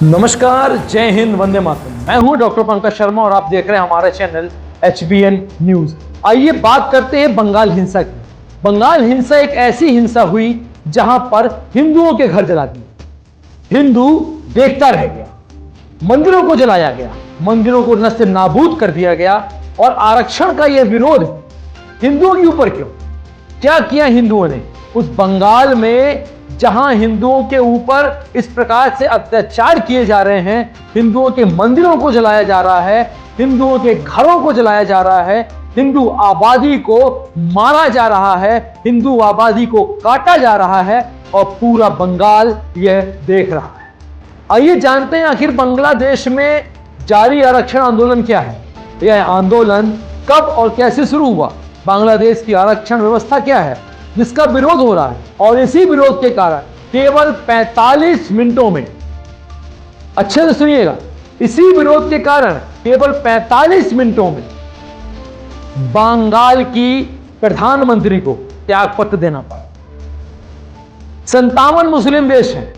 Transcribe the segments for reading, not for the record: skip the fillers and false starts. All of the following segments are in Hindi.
नमस्कार, जय हिंद, वंदे मातरम। मैं हूं डॉक्टर पंकज शर्मा और आप देख रहे हैं हमारा चैनल HBN न्यूज। आइए बात करते हैं बंगाल हिंसा की। बंगाल हिंसा एक ऐसी हिंसा हुई जहां पर हिंदुओं के घर जला दिए, हिंदू देखता रह गया, मंदिरों को जलाया गया, मंदिरों को नष्ट नाबूद कर दिया गया। और आरक्षण का यह विरोध हिंदुओं के ऊपर क्यों? क्या किया हिंदुओं ने उस बंगाल में जहां हिंदुओं के ऊपर इस प्रकार से अत्याचार किए जा रहे हैं, हिंदुओं के मंदिरों को जलाया जा रहा है, हिंदुओं के घरों को जलाया जा रहा है, हिंदू आबादी को मारा जा रहा है, हिंदू आबादी को काटा जा रहा है और पूरा बंगाल यह देख रहा है। आइए जानते हैं आखिर बांग्लादेश में जारी आरक्षण आंदोलन क्या है, यह आंदोलन कब और कैसे शुरू हुआ, बांग्लादेश की आरक्षण व्यवस्था क्या है जिसका विरोध हो रहा है। और इसी विरोध के कारण केवल 45 मिनटों में, अच्छे से सुनिएगा, इसी विरोध के कारण केवल 45 मिनटों में बंगाल की प्रधानमंत्री को त्यागपत्र देना पड़ा। 57 मुस्लिम देश हैं,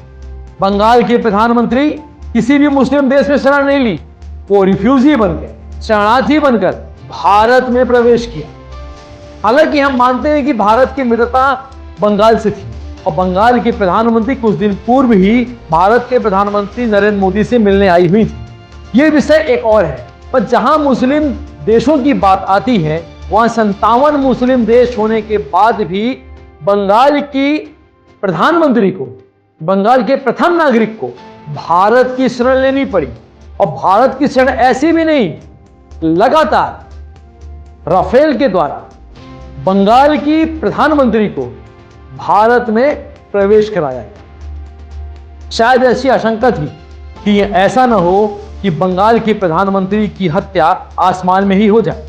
बंगाल के प्रधानमंत्री किसी भी मुस्लिम देश में शरण नहीं ली, वो रिफ्यूजी बनकर, शरणार्थी बनकर भारत में प्रवेश किया। हालांकि हम मानते हैं कि भारत की मित्रता बंगाल से थी और बंगाल के प्रधानमंत्री कुछ दिन पूर्व ही भारत के प्रधानमंत्री नरेंद्र मोदी से मिलने आई हुई थी। यह विषय एक और है, पर जहां मुस्लिम देशों की बात आती है वहां 57 मुस्लिम देश होने के बाद भी बंगाल की प्रधानमंत्री को, बंगाल के प्रथम नागरिक को भारत की शरण लेनी पड़ी। और भारत की शरण ऐसी भी नहीं, लगातार राफेल के द्वारा बंगाल की प्रधानमंत्री को भारत में प्रवेश कराया गया। शायद ऐसी आशंका थी कि ऐसा न हो कि बंगाल के प्रधानमंत्री की हत्या आसमान में ही हो जाए।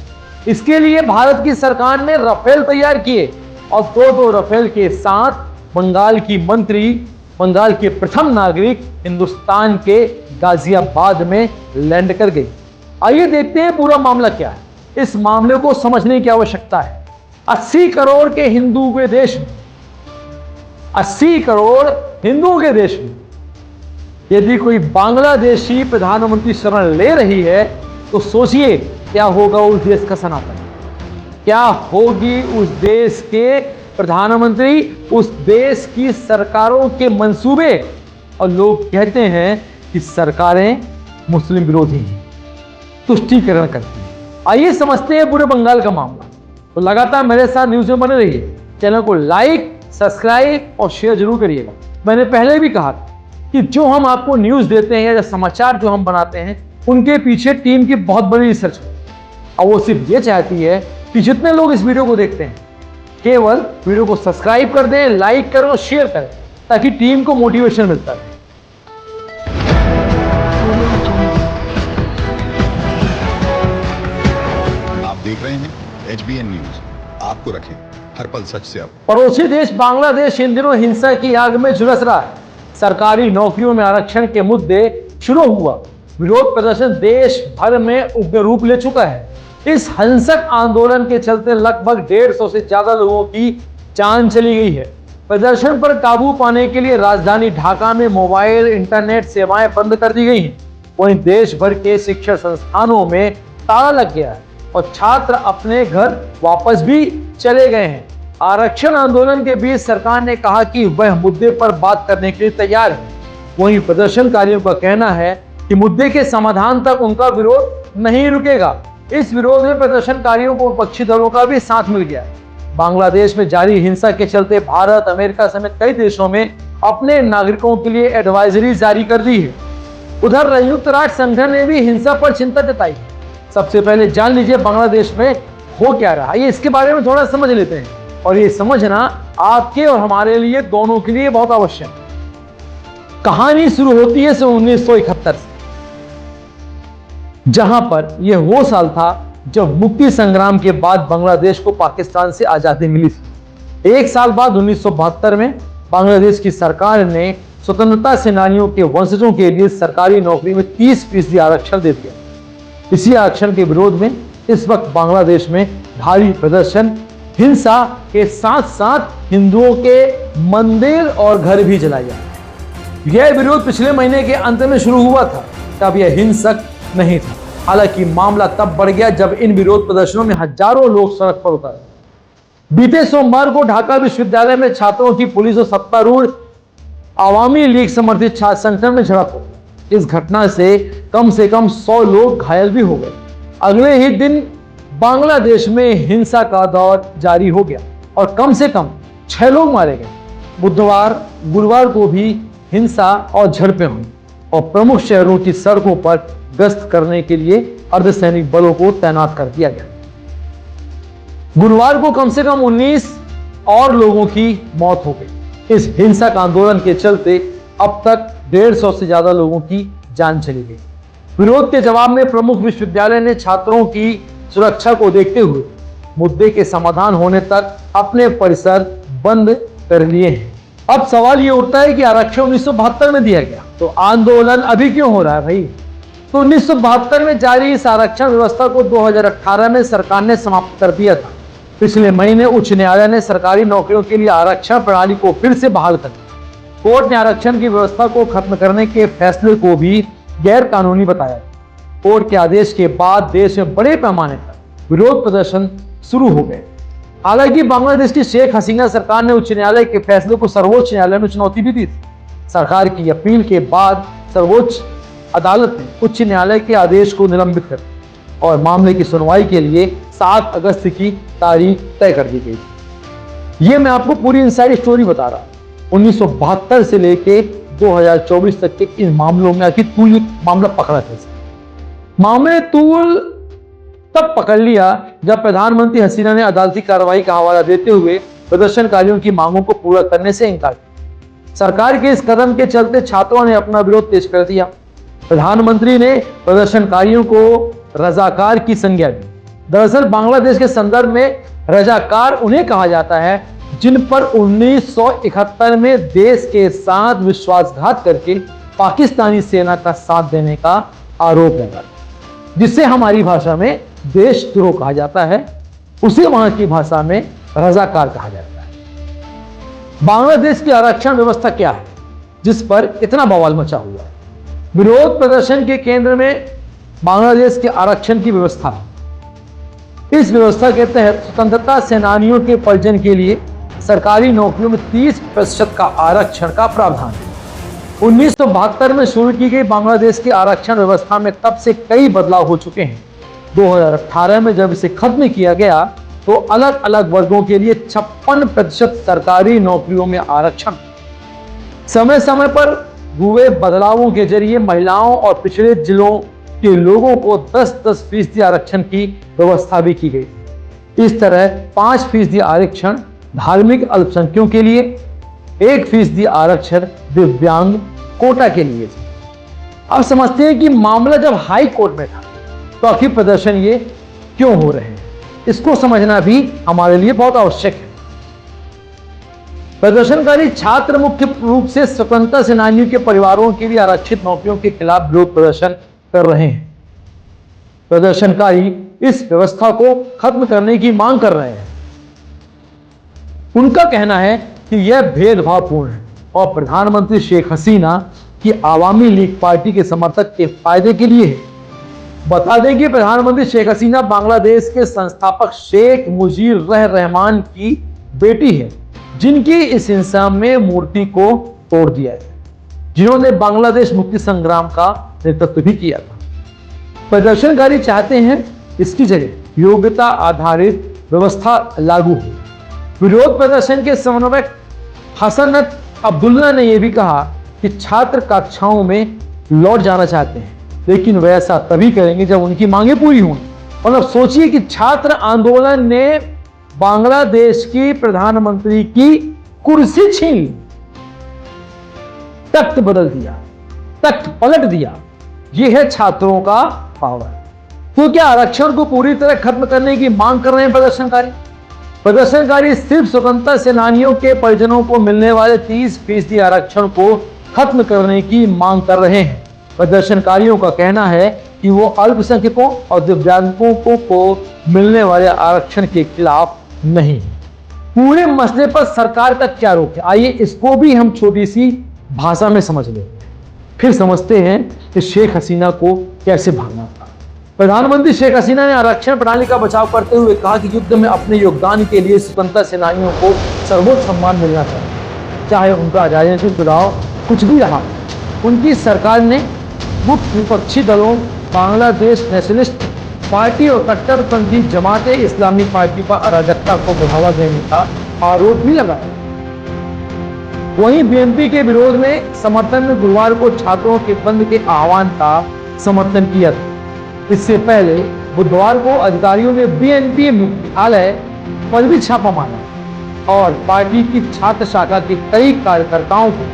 इसके लिए भारत की सरकार ने राफेल तैयार किए और दो राफेल के साथ बंगाल की मंत्री, बंगाल के प्रथम नागरिक हिंदुस्तान के गाजियाबाद में लैंड कर गई। आइए देखते हैं पूरा मामला क्या है। इस मामले को समझने की आवश्यकता है। 80 करोड़ के हिंदू के देश में, 80 करोड़ हिंदुओं के देश में यदि कोई बांग्लादेशी प्रधानमंत्री शरण ले रही है तो सोचिए क्या होगा उस देश का सनातन, क्या होगी उस देश के प्रधानमंत्री, उस देश की सरकारों के मंसूबे। और लोग कहते हैं कि सरकारें मुस्लिम विरोधी हैं, तुष्टीकरण करती हैं। आइए समझते हैं पूरे बंगाल का मामला। तो लगातार मेरे साथ न्यूज़ में बने रहिए, चैनल को लाइक, सब्सक्राइब और शेयर जरूर करिएगा। मैंने पहले भी कहा कि जो हम आपको न्यूज़ देते हैं या समाचार जो हम बनाते हैं उनके पीछे टीम की बहुत बड़ी रिसर्च है। और वो सिर्फ ये चाहती है कि जितने लोग इस वीडियो को देखते हैं केवल वीडियो को सब्सक्राइब कर दें, लाइक करें और शेयर करें ताकि टीम को मोटिवेशन मिलता है। आप देख रहे हैं HBN न्यूज, आपको रखें हर पल सच से। अब पड़ोसी देश बांग्लादेश इन दिनों हिंसा की आग में झुलस रहा है। सरकारी नौकरियों में आरक्षण के मुद्दे शुरू हुआ, विरोध प्रदर्शन देश भर में उग्र रूप ले चुका है। इस हिंसक आंदोलन के चलते लगभग 150 से ज्यादा लोगों की जान चली गई है। प्रदर्शन पर काबू पाने के लिए राजधानी ढाका में मोबाइल इंटरनेट सेवाएं बंद कर दी गई हैं। वहीं देश भर के शिक्षण संस्थानों में ताला लग गया है और छात्र अपने घर वापस भी चले गए हैं। आरक्षण आंदोलन के बीच सरकार ने कहा कि वह मुद्दे पर बात करने के लिए तैयार है। वहीं प्रदर्शनकारियों का कहना है कि मुद्दे के समाधान तक उनका विरोध नहीं रुकेगा। इस विरोध में प्रदर्शनकारियों को विपक्षी दलों का भी साथ मिल गया है। बांग्लादेश में जारी हिंसा के चलते भारत, अमेरिका समेत कई देशों में अपने नागरिकों के लिए एडवाइजरी जारी कर दी है। उधर संयुक्त राष्ट्र संगठन ने भी हिंसा पर चिंता जताई। सबसे पहले जान लीजिए बांग्लादेश में हो क्या रहा है, ये इसके बारे में थोड़ा समझ लेते हैं। और ये समझना आपके और हमारे लिए दोनों के लिए बहुत आवश्यक है। कहानी शुरू होती है 1971 से, जहां पर यह वो साल था जब मुक्ति संग्राम के बाद बांग्लादेश को पाकिस्तान से आजादी मिली थी। एक साल बाद 1972 में बांग्लादेश की सरकार ने स्वतंत्रता सेनानियों के वंशजों के लिए सरकारी नौकरी में 30% आरक्षण दे दिया। इसी आरक्षण के विरोध में इस वक्त बांग्लादेश में भारी प्रदर्शन, हिंसा के साथ साथ हिंदुओं के मंदिर और घर भी जलाए जा रहे हैं। यह विरोध पिछले महीने के अंत में शुरू हुआ था, तब यह हिंसक नहीं था। हालांकि मामला तब बढ़ गया जब इन विरोध प्रदर्शनों में हजारों लोग सड़क पर उतरे। बीते सोमवार को ढाका विश्वविद्यालय में छात्रों की पुलिस और सत्तारूढ़ आवामी लीग समर्थित छात्र संगठन में झड़प हो। इस घटना से कम 100 लोग घायल भी हो गए। अगले ही दिन बांग्लादेश में हिंसा का दौर जारी हो गया और कम से कम 6 लोग मारे गए। गुरुवार को भी हिंसा और झड़पें हुई और प्रमुख शहरों की सड़कों पर गश्त करने के लिए अर्धसैनिक बलों को तैनात कर दिया गया। गुरुवार को कम से कम 19 और लोगों की मौत हो गई। इस हिंसक आंदोलन के चलते अब तक 150 से ज्यादा लोगों की जान चली गई। विरोध के जवाब में प्रमुख विश्वविद्यालय ने छात्रों की सुरक्षा को देखते हुए मुद्दे के समाधान होने तक अपने परिसर बंद कर लिए हैं। अब सवाल ये उठता है कि आरक्षण 1972 में दिया गया तो आंदोलन अभी क्यों हो रहा है भाई? तो 1972 में जारी इस आरक्षण व्यवस्था को 2018 में सरकार ने समाप्त कर दिया था। पिछले महीने उच्च न्यायालय ने सरकारी नौकरियों के लिए आरक्षण प्रणाली को फिर से बहाल कर दिया। कोर्ट ने आरक्षण की व्यवस्था को खत्म करने के फैसले को भी गैर कानूनी बताया। कोर्ट के आदेश के बाद देश में बड़े पैमाने पर विरोध प्रदर्शन शुरू हो गए। हालांकि बांग्लादेश की शेख हसीना सरकार ने उच्च न्यायालय के फैसले को सर्वोच्च न्यायालय में चुनौती भी दी थी। सरकार की अपील के बाद सर्वोच्च अदालत ने उच्च न्यायालय के आदेश को निलंबित कर दिया और मामले की सुनवाई के लिए 7 अगस्त की तारीख तय कर दी गई। ये मैं आपको पूरी इनसाइड स्टोरी बता रहा हूं। 1972 से लेके 2024 तक के इन मामलों में आखिर तूल मामला पकड़ा कैसे? मामले तूल तब पकड़ लिया जब प्रधानमंत्री हसीना ने अदालती कार्रवाई का हवाला देते हुए प्रदर्शनकारियों की मांगों को पूरा करने से इनकार किया। सरकार के इस कदम के चलते छात्रों ने अपना विरोध तेज कर दिया। प्रधानमंत्री ने प्रदर्शनकारियों को रजाकार की संज्ञा दी। दरअसल बांग्लादेश के संदर्भ में रजाकार उन्हें कहा जाता है जिन पर 1971 में देश के साथ विश्वासघात करके पाकिस्तानी सेना का साथ देने का आरोप लगा, जिसे हमारी भाषा में देशद्रोह कहा जाता है, उसे वहां की भाषा में रजाकार कहा जाता है। बांग्लादेश की आरक्षण व्यवस्था क्या है जिस पर इतना बवाल मचा हुआ है? विरोध प्रदर्शन के केंद्र में बांग्लादेश के आरक्षण की व्यवस्था है। इस व्यवस्था के तहत स्वतंत्रता सेनानियों के परिजन के लिए सरकारी नौकरियों में 30% का आरक्षण का प्रावधान है। 1972 में शुरू की गई बांग्लादेश की आरक्षण व्यवस्था में तब से कई बदलाव हो चुके हैं। 2018 में जब इसे खत्म किया गया तो अलग अलग वर्गों के लिए 56% सरकारी नौकरियों में आरक्षण। समय समय पर हुए बदलावों के जरिए महिलाओं और पिछड़े जिलों के लोगों को 10% आरक्षण की व्यवस्था भी की गई। इस तरह 5% आरक्षण धार्मिक अल्पसंख्यकों के लिए, 1% आरक्षण दिव्यांग कोटा के लिए। अब समझते हैं कि मामला जब हाई कोर्ट में था तो आखिर प्रदर्शन ये क्यों हो रहे हैं, इसको समझना भी हमारे लिए बहुत आवश्यक है। प्रदर्शनकारी छात्र मुख्य रूप से स्वतंत्रता सेनानियों के परिवारों के लिए आरक्षित नौकरियों के खिलाफ विरोध प्रदर्शन कर रहे हैं। प्रदर्शनकारी इस व्यवस्था को खत्म करने की मांग कर रहे हैं। उनका कहना है कि यह भेदभावपूर्ण है और प्रधानमंत्री शेख हसीना की आवामी लीग पार्टी के समर्थक के फायदे के लिए है। बता दें कि प्रधानमंत्री शेख हसीना बांग्लादेश के संस्थापक शेख मुजीब रहमान की बेटी है, जिनकी इस हिंसा में मूर्ति को तोड़ दिया है, जिन्होंने बांग्लादेश मुक्ति संग्राम का नेतृत्व भी किया था। प्रदर्शनकारी चाहते हैं इसकी जगह योग्यता आधारित व्यवस्था लागू हो। विरोध प्रदर्शन के समन्वयक हसनत अब्दुल्ला ने यह भी कहा कि छात्र कक्षाओं में लौट जाना चाहते हैं, लेकिन वे ऐसा तभी करेंगे जब उनकी मांगें पूरी होंगी। मतलब सोचिए कि छात्र आंदोलन ने बांग्लादेश की प्रधानमंत्री की कुर्सी छीन ली, तख्त बदल दिया, तख्त पलट दिया। यह है छात्रों का पावर। तो क्या आरक्षण को पूरी तरह खत्म करने की मांग कर रहे हैं प्रदर्शनकारी? प्रदर्शनकारी सिर्फ स्वतंत्रता सेनानियों के परिजनों को मिलने वाले 30% आरक्षण को खत्म करने की मांग कर रहे हैं। प्रदर्शनकारियों का कहना है कि वो अल्पसंख्यकों और दिव्यांगों को मिलने वाले आरक्षण के खिलाफ नहीं। पूरे मसले पर सरकार का क्या रोक है, आइए इसको भी हम छोटी सी भाषा में समझ लो, फिर समझते हैं कि शेख हसीना को कैसे भागना था। प्रधानमंत्री शेख हसीना ने आरक्षण प्रणाली का बचाव करते हुए कहा कि युद्ध में अपने योगदान के लिए स्वतंत्रता सेनानियों को सर्वोच्च सम्मान मिलना चाहिए, चाहे उनका राजनीतिक जुड़ाव कुछ भी रहा। उनकी सरकार ने मुख्य विपक्षी दलों, बांग्लादेश नेशनलिस्ट पार्टी और कट्टरपंथी जमाते इस्लामी पार्टी पर अराजकता को बढ़ावा देने का आरोप भी लगाया। वहीं बीएनपी के विरोध में समर्थन में गुरुवार को छात्रों के बंद के आह्वान का समर्थन किया था। इससे पहले बुधवार को अधिकारियों ने बीएनपी मुख्यालय पर भी छापा मारा और पार्टी की छात्र शाखा के कई कार्यकर्ताओं को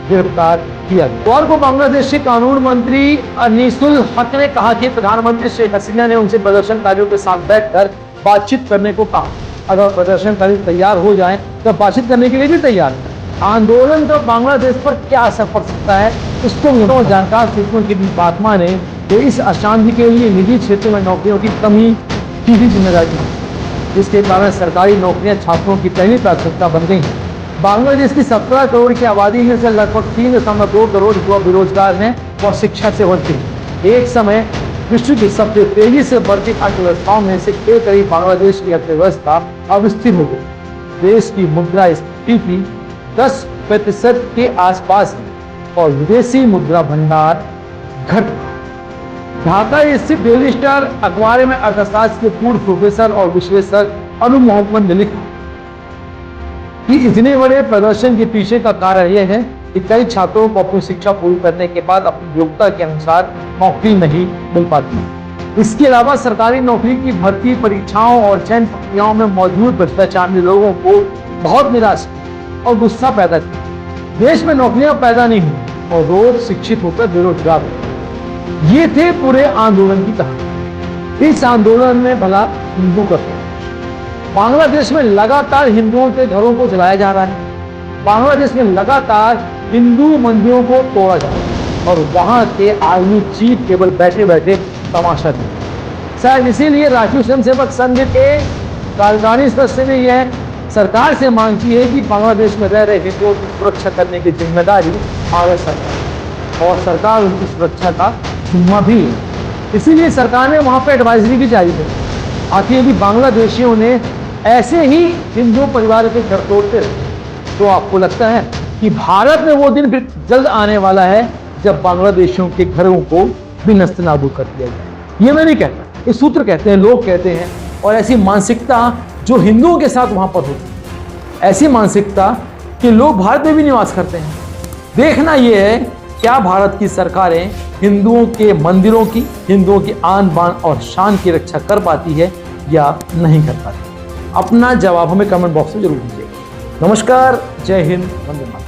गिरफ्तार किया। बुधवार को बांग्लादेश के कानून मंत्री अनीसुल हक ने कहा कि प्रधानमंत्री शेख हसीना ने उनसे प्रदर्शनकारियों के साथ बैठकर बातचीत करने को कहा। अगर प्रदर्शनकारी तैयार हो जाएं तो बातचीत करने के लिए भी तैयार है। आंदोलन का बांग्लादेश पर क्या असर पड़ सकता है, इसको जानकार सूत्रों की बात माने तो इस अशांति के लिए निजी क्षेत्र में नौकरियों की कमी की भी जिम्मेदारी है, जिसके कारण सरकारी नौकरियां छात्रों की पहली प्राथमिकता बन गई हैं। बांग्लादेश की 17 करोड़ की आबादी में से लगभग 3.2 करोड़ युवा बेरोजगार हैं और शिक्षा से वंचित हैं। एक समय विश्व की सबसे तेजी से बढ़ती अर्थव्यवस्थाओं में से एक करीब बांग्लादेश की अर्थव्यवस्था अब स्थिर हो गई। देश की मुद्रा स्फीति 10% के आसपास है और विदेशी मुद्रा भंडार घट। ढाका स्थित डेली स्टार अखबार में अर्थशास्त्र के पूर्व प्रोफेसर और विश्लेषक अनु मोहम्मद ने लिखा कि इतने बड़े प्रदर्शन के पीछे का कारण यह है कि कई छात्रों को अपनी शिक्षा पूरी करने के बाद अपनी योग्यता के अनुसार नौकरी नहीं मिल पाती। इसके अलावा सरकारी नौकरी की भर्ती परीक्षाओं और चयन प्रक्रियाओं में मौजूद भ्रष्टाचार ने लोगों को बहुत निराश और गुस्सा पैदा किया। देश में नौकरियां पैदा नहीं हुई और रोज शिक्षित होकर बेरोजगार हो। ये थे पूरे आंदोलन की कहानी। इस आंदोलन में भला हिंदू करते हैं। बांग्लादेश में लगातार हिंदुओं के घरों को जलाया जा रहा है। बांग्लादेश में लगातार हिंदू मंदिरों को तोड़ा जा रहा है और वहां के आर्मी चीफ केवल बैठे बैठे तमाशा देते। शायद इसीलिए राष्ट्रीय स्वयंसेवक संघ के कार्यकारिणी सदस्य ने यह सरकार से मांग की है कि बांग्लादेश में रह रहे हिंदुओं की सुरक्षा करने की जिम्मेदारी भारत सरकार और सरकार उनकी सुरक्षा का जिम्मा भी है। इसीलिए सरकार ने वहां पर एडवाइजरी भी जारी की। आखिर यदि बांग्लादेशियों ने ऐसे ही हिंदू परिवार के घर तोड़ते रहे तो आपको लगता है कि भारत में वो दिन फिर जल्द आने वाला है जब बांग्लादेशियों के घरों को भी नस्तनाबूद कर दिया जाए। ये मैं नहीं कहता, ये सूत्र कहते हैं, लोग कहते हैं। और ऐसी मानसिकता जो हिंदुओं के साथ वहां पर होती है, ऐसी मानसिकता कि लोग भारत में भी निवास करते हैं। देखना यह है क्या भारत की सरकारें हिंदुओं के मंदिरों की, हिंदुओं की आन बान और शान की रक्षा कर पाती है या नहीं कर पाती। अपना जवाब हमें कमेंट बॉक्स में जरूर दीजिएगा। नमस्कार, जय हिंद, वंदे मातरम।